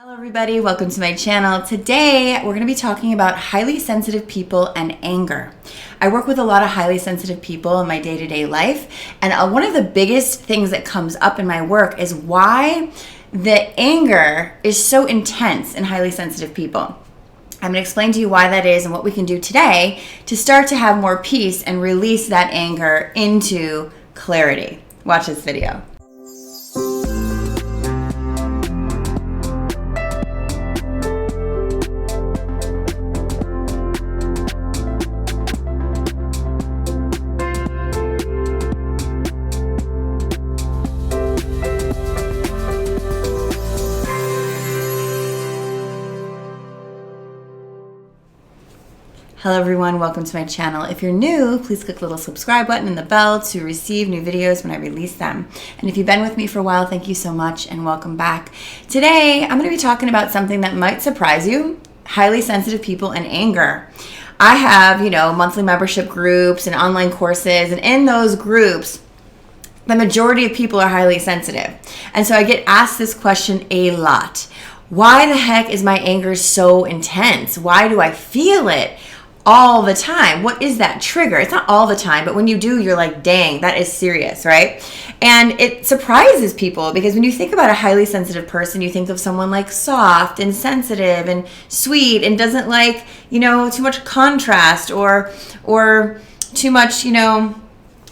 Hello everybody, welcome to my channel. Today we're going to be talking about highly sensitive people and anger. I work with a lot of highly sensitive people in my day-to-day life, and one of the biggest things that comes up in my work is why the anger is so intense in highly sensitive people. I'm going to explain to you why that is and what we can do today to start to have more peace and release that anger into clarity. Watch this video. Hello everyone, welcome to my channel. If you're new, please click the little subscribe button and the bell to receive new videos when I release them. And if you've been with me for a while, thank you so much and welcome back. Today, I'm going to be talking about something that might surprise you, highly sensitive people and anger. I have, monthly membership groups and online courses, and in those groups, the majority of people are highly sensitive. And so I get asked this question a lot. Why the heck is my anger so intense? Why do I feel it all the time? What is that trigger? It's not all the time, but when you do, you're like, dang, that is serious, right? And it surprises people because when you think about a highly sensitive person, you think of someone like soft and sensitive and sweet and doesn't like, too much contrast or too much,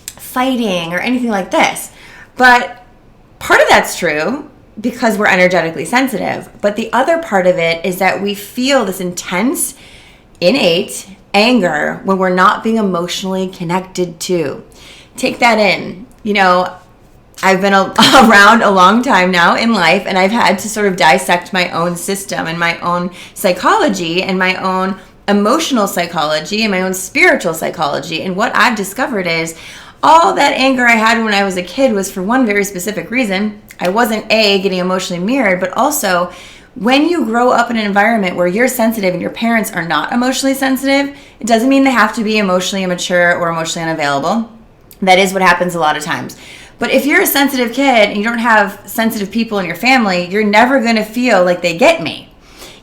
fighting or anything like this. But part of that's true because we're energetically sensitive. But the other part of it is that we feel this intense, innate anger when we're not being emotionally connected to. Take that in. I've been around a long time now in life, and I've had to sort of dissect my own system and my own psychology and my own emotional psychology and my own spiritual psychology. And what I've discovered is all that anger I had when I was a kid was for one very specific reason. I wasn't getting emotionally mirrored, but also when you grow up in an environment where you're sensitive and your parents are not emotionally sensitive, it doesn't mean they have to be emotionally immature or emotionally unavailable. That is what happens a lot of times. But if you're a sensitive kid and you don't have sensitive people in your family, you're never going to feel like they get me.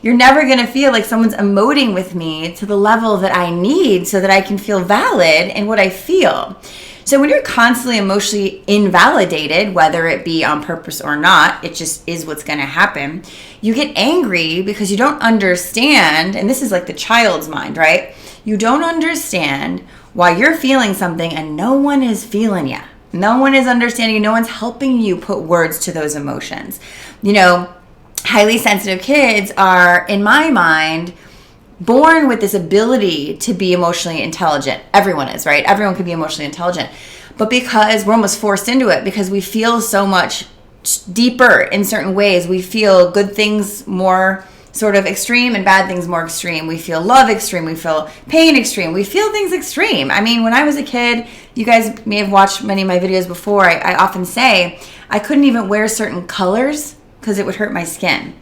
You're never going to feel like someone's emoting with me to the level that I need so that I can feel valid in what I feel. So when you're constantly emotionally invalidated, whether it be on purpose or not, it just is what's going to happen. You get angry because you don't understand, and this is like the child's mind, right? You don't understand why you're feeling something and no one is feeling you. No one is understanding you. No one's helping you put words to those emotions. Highly sensitive kids are, in my mind, born with this ability to be emotionally intelligent. Everyone is, right? Everyone can be emotionally intelligent. But because we're almost forced into it, because we feel so much deeper in certain ways, we feel good things more sort of extreme and bad things more extreme. We feel love extreme. We feel pain extreme. We feel things extreme. I mean, when I was a kid, you guys may have watched many of my videos before, I often say I couldn't even wear certain colors because it would hurt my skin.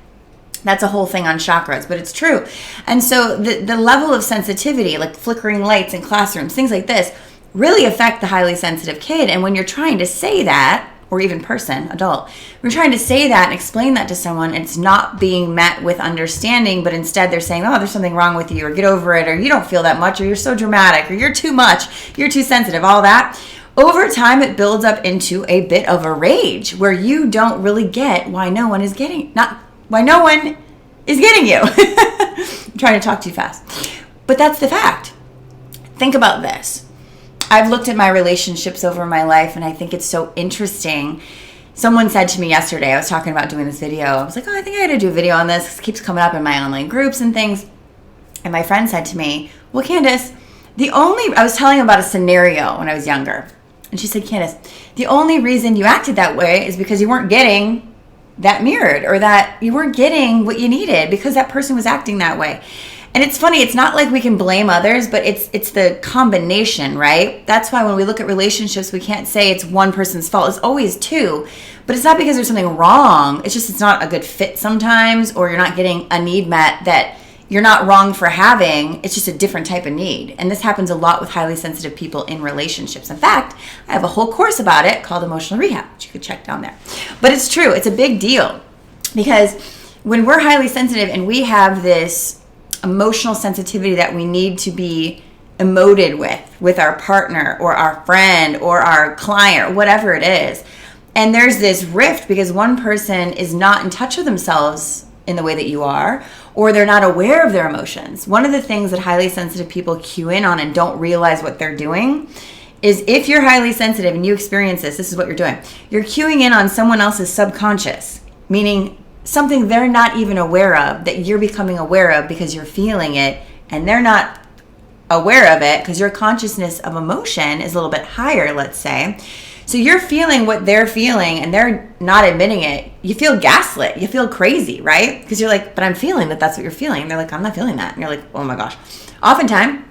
That's a whole thing on chakras, but it's true. And so the level of sensitivity, like flickering lights in classrooms, things like this, really affect the highly sensitive kid. And when you're trying to say that, or even person, adult, we're trying to say that and explain that to someone, it's not being met with understanding, but instead they're saying, oh, there's something wrong with you, or get over it, or you don't feel that much, or you're so dramatic, or you're too much, you're too sensitive, all that. Over time, it builds up into a bit of a rage where you don't really get why no one is getting you. I'm trying to talk too fast. But that's the fact. Think about this. I've looked at my relationships over my life, and I think it's so interesting. Someone said to me yesterday, I was talking about doing this video. I was like, I think I got to do a video on this. It keeps coming up in my online groups and things. And my friend said to me, well, Candace, I was telling him about a scenario when I was younger. And she said, Candace, the only reason you acted that way is because you weren't getting that mirrored, or that you weren't getting what you needed because that person was acting that way. And it's funny, it's not like we can blame others, but it's the combination, right? That's why when we look at relationships, we can't say it's one person's fault. It's always two. But it's not because there's something wrong. It's just it's not a good fit sometimes, or you're not getting a need met that you're not wrong for having. It's just a different type of need. And this happens a lot with highly sensitive people in relationships. In fact, I have a whole course about it called Emotional Rehab, which you could check down there. But it's true. It's a big deal because when we're highly sensitive and we have this emotional sensitivity that we need to be emoted with our partner or our friend or our client or whatever it is, and there's this rift because one person is not in touch with themselves in the way that you are, or they're not aware of their emotions. One of the things that highly sensitive people cue in on and don't realize what they're doing is, if you're highly sensitive and you experience this is what you're doing. You're cueing in on someone else's subconscious, meaning something they're not even aware of that you're becoming aware of because you're feeling it, and they're not aware of it because your consciousness of emotion is a little bit higher, let's say. So you're feeling what they're feeling and they're not admitting it. You feel gaslit. You feel crazy, right? Because you're like, but I'm feeling that that's what you're feeling. And they're like, I'm not feeling that. And you're like, oh my gosh. Oftentimes,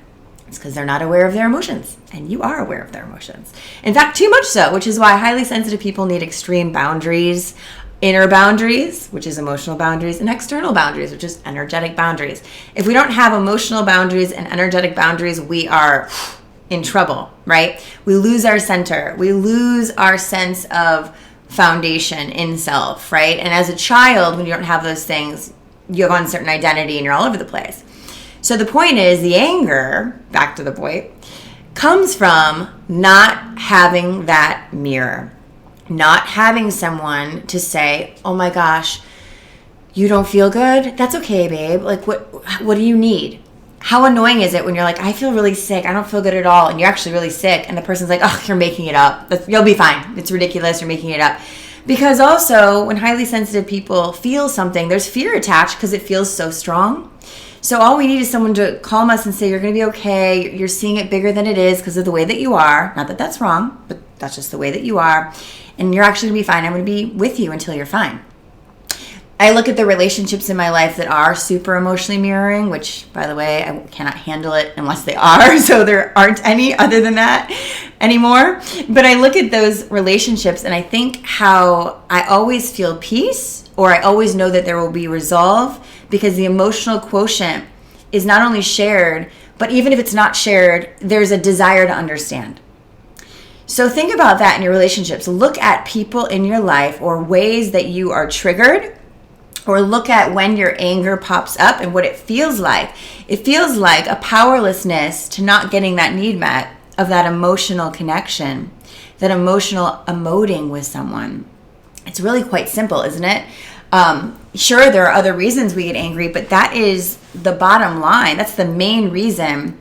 it's because they're not aware of their emotions. And you are aware of their emotions. In fact, too much so, which is why highly sensitive people need extreme boundaries. Inner boundaries, which is emotional boundaries, and external boundaries, which is energetic boundaries. If we don't have emotional boundaries and energetic boundaries, we are in trouble, right? We lose our center. We lose our sense of foundation in self, right? And as a child, when you don't have those things, you have uncertain identity and you're all over the place. So the point is, the anger, back to the point, comes from not having that mirror. Not having someone to say, oh my gosh, you don't feel good? That's okay, babe. Like, what do you need? How annoying is it when you're like, I feel really sick. I don't feel good at all. And you're actually really sick. And the person's like, oh, you're making it up. You'll be fine. It's ridiculous. You're making it up. Because also, when highly sensitive people feel something, there's fear attached because it feels so strong. So all we need is someone to calm us and say, you're going to be okay. You're seeing it bigger than it is because of the way that you are. Not that that's wrong, but that's just the way that you are. And you're actually going to be fine. I'm going to be with you until you're fine. I look at the relationships in my life that are super emotionally mirroring, which, by the way, I cannot handle it unless they are. So there aren't any other than that anymore. But I look at those relationships and I think how I always feel peace, or I always know that there will be resolve, because the emotional quotient is not only shared, but even if it's not shared, there's a desire to understand. So think about that in your relationships. Look at people in your life or ways that you are triggered, or look at when your anger pops up and what it feels like. It feels like a powerlessness to not getting that need met of that emotional connection, that emotional emoting with someone. It's really quite simple, isn't it? Sure, there are other reasons we get angry, but that is the bottom line. That's the main reason.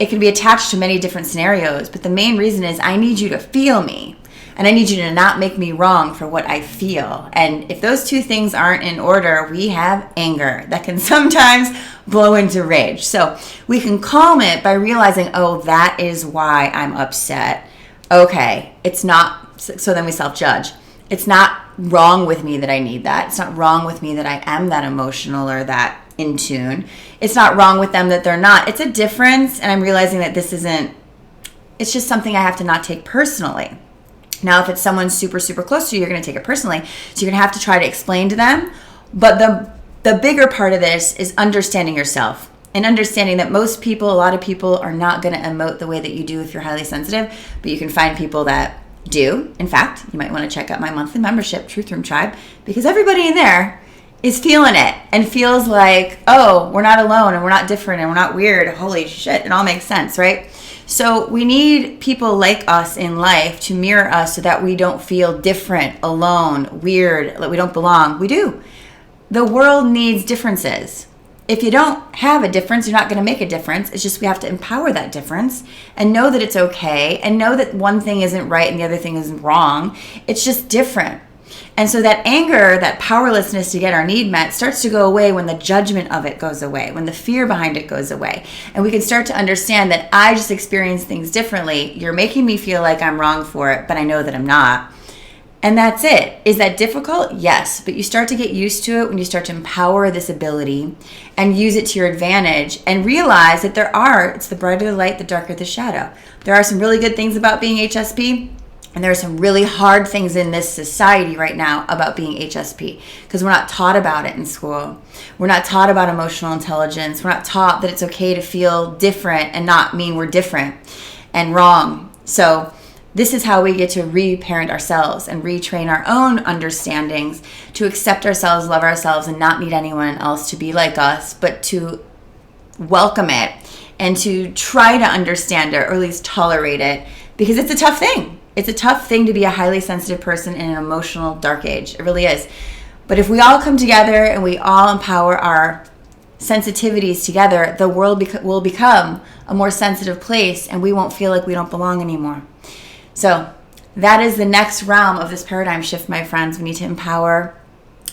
It can be attached to many different scenarios, but the main reason is I need you to feel me, and I need you to not make me wrong for what I feel. And if those two things aren't in order, we have anger that can sometimes blow into rage. So we can calm it by realizing, oh, that is why I'm upset. Okay, it's not, so then we self-judge. It's not wrong with me that I need that. It's not wrong with me that I am that emotional or that in tune. It's not wrong with them that they're not. It's a difference, and I'm realizing that this isn't, it's just something I have to not take personally. Now, if it's someone super, super close to you, you're going to take it personally. So you're going to have to try to explain to them. But the bigger part of this is understanding yourself and understanding that most people, a lot of people, are not going to emote the way that you do if you're highly sensitive. But you can find people that do. In fact, you might want to check out my monthly membership, Truth Room Tribe, because everybody in there is feeling it and feels like, oh, we're not alone and we're not different and we're not weird. Holy shit, it all makes sense, right? So we need people like us in life to mirror us so that we don't feel different, alone, weird, like we don't belong. We do. The world needs differences. If you don't have a difference, you're not going to make a difference. It's just we have to empower that difference and know that it's okay and know that one thing isn't right and the other thing isn't wrong. It's just different. And so that anger, that powerlessness to get our need met starts to go away when the judgment of it goes away, when the fear behind it goes away. And we can start to understand that I just experience things differently. You're making me feel like I'm wrong for it, but I know that I'm not. And that's it. Is that difficult? Yes. But you start to get used to it when you start to empower this ability and use it to your advantage and realize that it's the brighter the light, the darker the shadow. There are some really good things about being HSP. And there are some really hard things in this society right now about being HSP because we're not taught about it in school. We're not taught about emotional intelligence. We're not taught that it's okay to feel different and not mean we're different and wrong. So this is how we get to reparent ourselves and retrain our own understandings to accept ourselves, love ourselves, and not need anyone else to be like us, but to welcome it and to try to understand it, or at least tolerate it, because it's a tough thing. It's a tough thing to be a highly sensitive person in an emotional dark age. It really is. But if we all come together and we all empower our sensitivities together, the world will become a more sensitive place, and we won't feel like we don't belong anymore. So that is the next realm of this paradigm shift, my friends. We need to empower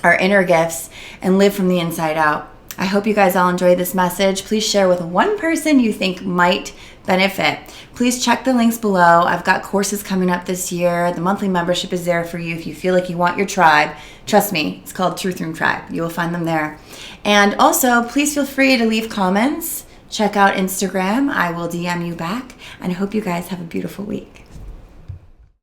our inner gifts and live from the inside out. I hope you guys all enjoyed this message. Please share with one person you think might benefit. Please check the links below. I've got courses coming up this year. The monthly membership is there for you if you feel like you want your tribe. Trust me, it's called Truth Room Tribe. You will find them there. And also, please feel free to leave comments. Check out Instagram. I will DM you back. And I hope you guys have a beautiful week.